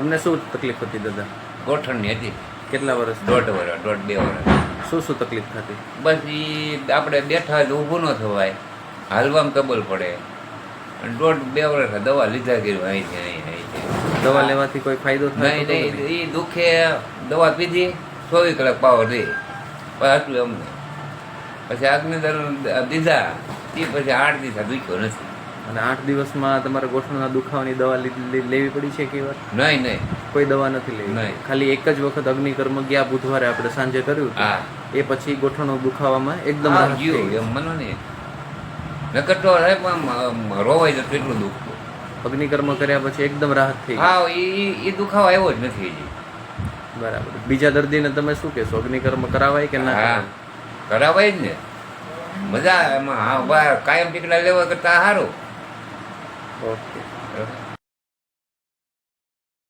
તમને શું તકલીફ હતી દાદા? ગોઠણની હતી. કેટલા વર્ષ? 1.5 વર્ષ, 1.5 વર્ષ. શું તકલીફ થતી? બસ એ આપણે બેઠા તો ઊભું ન થવાય, હાલવામાં તબલ પડે. અને 1.5-2 વર્ષ દવા લીધા કર્યું અહીંથી. દવા લેવાથી કોઈ ફાયદો થાય? નહીં, એ દુખે દવા પીધી 24 કલાક પાવર દે બસ આટલું અમને. પછી આગની દીધા એ પછી 8 દિવસ દુખ્યો નથી. અને 8 દિવસમાં તમારે ગોઠણના દુખાવાની દવા લેવી પડી છે કે વાર? નહીં, કોઈ દવા નથી લેવી? નહીં. ખાલી એક જ વખત અગ્નિકર્મ ગયા બુધવારે આપણે સાંજે કર્યું હતું. હા, એ પછી ગોઠણનો દુખાવામાં એકદમ હા રાહત થઈ ગયું ગઈ. એમ મને નહીં. નકર તો સાહેબ આમ રોવાઈ જતું એટલું દુખતું. અગ્નિકર્મ કર્યા પછી એકદમ રાહત થઈ ગઈ. હા, એ દુખાવો આવ્યો જ નથી હજી. બરાબર. બીજા દર્દીને તમે શું કહેશો? અગ્નિકર્મ કરાવાય કે ના હા, કરાવાય? કરાવાય જ ને. મજા એમાં. હા, કાયમ ટીકડા લેવા કરતા સારું. ઓકે.